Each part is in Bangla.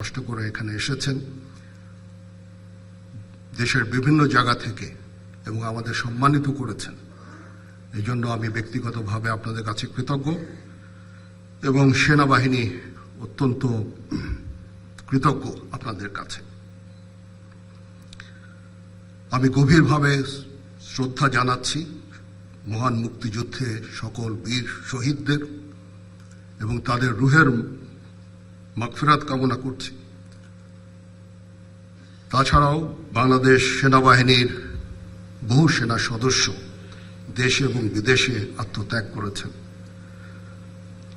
কষ্ট করে এখানে এসেছেন দেশের বিভিন্ন জায়গা থেকে এবং আমাদের সম্মানিত করেছেন। এই জন্য আমি ব্যক্তিগতভাবে আপনাদের কাছে কৃতজ্ঞ এবং সেনাবাহিনী অত্যন্ত কৃতজ্ঞ আপনাদের কাছে। আমি গভীরভাবে শ্রদ্ধা জানাচ্ছি মহান মুক্তিযুদ্ধে সকল বীর শহীদদের এবং তাদের রুহের মাগফিরাত কামনা করছি। তাছাড়াও বাংলাদেশ সেনাবাহিনীর বহু সেনা সদস্য দেশে এবং বিদেশে আত্মত্যাগ করেছেন,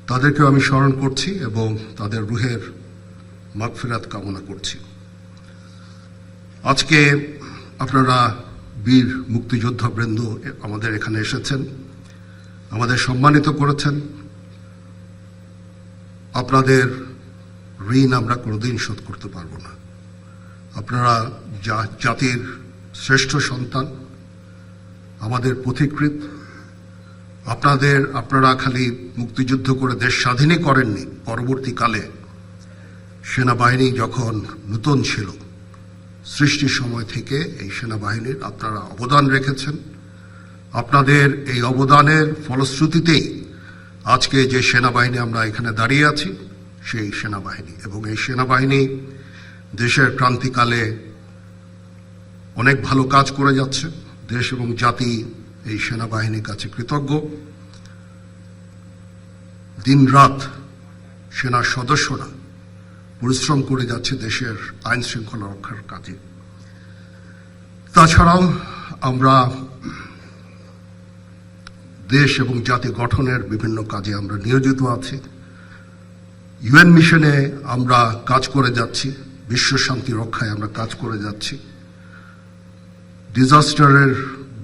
তাদেরকেও আমি স্মরণ করছি এবং তাদের রুহের মাগফিরাত কামনা করছি। আজকে আপনারা বীর মুক্তিযোদ্ধা বৃন্দ আমাদের এখানে এসেছেন, আমাদের সম্মানিত করেছেন। আপনাদের ঋণ আমরা কোনোদিন শোধ করতে পারবো না। আপনারা জাতির শ্রেষ্ঠ সন্তান, আমাদের পথিকৃৎ। আপনারা খালি মুক্তিযুদ্ধ করে দেশ স্বাধীনই করেননি, পরবর্তীকালে সেনাবাহিনী যখন নূতন ছিল সৃষ্টির সময় থেকে এই সেনাবাহিনীর আপনারা অবদান রেখেছেন। আপনাদের এই অবদানের ফলশ্রুতিতেই আজকে যে সেনাবাহিনী আমরা এখানে দাঁড়িয়ে আছি সেই সেনাবাহিনী, এবং এই সেনাবাহিনী দেশের ক্রান্তিকালে অনেক ভালো কাজ করে যাচ্ছে। দেশ এবং জাতি এই সেনাবাহিনীর কাছে কৃতজ্ঞ। দিনরাত সেনার সদস্যরা পরিশ্রম করে যাচ্ছে দেশের আইন শৃঙ্খলা রক্ষার কাজে। তাছাড়াও আমরা দেশ এবং জাতি গঠনের বিভিন্ন কাজে আমরা নিয়োজিত আছি। ইউএন মিশনে আমরা কাজ করে যাচ্ছি, বিশ্ব শান্তি রক্ষায় আমরা কাজ করে যাচ্ছি।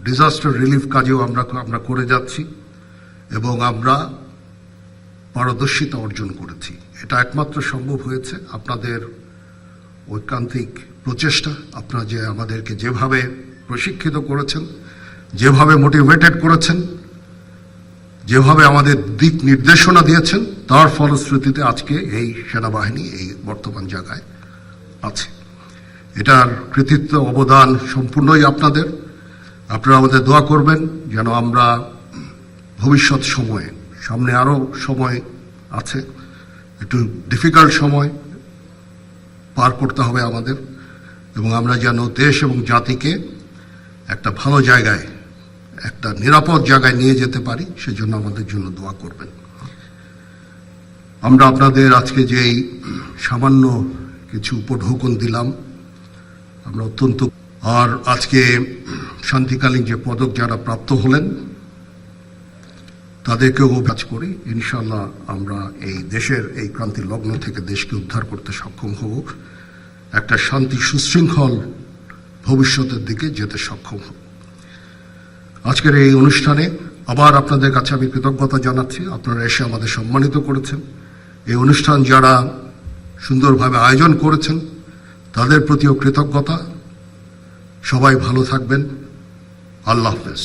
ডিজাস্টার রিলিফ কাজেও আমরা করে যাচ্ছি এবং আমরা পারদর্শিতা অর্জন করেছি। এটা একমাত্র সম্ভব হয়েছে আপনাদের ঐকান্তিক প্রচেষ্টা। আপনারা যে আমাদেরকে যেভাবে প্রশিক্ষিত করেছেন, যেভাবে মোটিভেটেড করেছেন, যেভাবে আমাদের দিক নির্দেশনা দিয়েছেন, তার ফলশ্রুতিতে আজকে এই সেনাবাহিনী এই বর্তমান জায়গায় আছে। এটার কৃতিত্ব অবদান সম্পূর্ণই আপনাদের। আপনারা আমাদের দোয়া করবেন যেন আমরা ভবিষ্যৎ সময়ে, সামনে আরো সময় আছে, একটু ডিফিকাল্ট সময় পার করতে হবে আমাদের, এবং আমরা যেন দেশ এবং জাতিকে একটা ভালো জায়গায়, একটা নিরাপদ জায়গায় নিয়ে যেতে পারি, সেজন্য আমাদের জন্য দোয়া করবেন। আমরা আপনাদের আজকে যেই সামান্য কিছু উপঢৌকন দিলাম, আমরা অত্যন্ত, আর আজকে শান্তিকালীন যে পদক যারা প্রাপ্ত হলেন তাদেরকেও কাজ করি। ইনশাল্লাহ আমরা এই দেশের এই ক্রান্তির লগ্ন থেকে দেশকে উদ্ধার করতে সক্ষম হব, একটা শান্তি সুশৃঙ্খল ভবিষ্যতের দিকে যেতে সক্ষম হব। আজকের এই অনুষ্ঠানে আবার আপনাদের কাছে আমি কৃতজ্ঞতা জানাচ্ছি। আপনারা এসে আমাদের সম্মানিত করেছেন। এই অনুষ্ঠান যারা সুন্দরভাবে আয়োজন করেছেন তাদের প্রতিও কৃতজ্ঞতা। সবাই ভালো থাকবেন। আল্লাহ হাফেজ।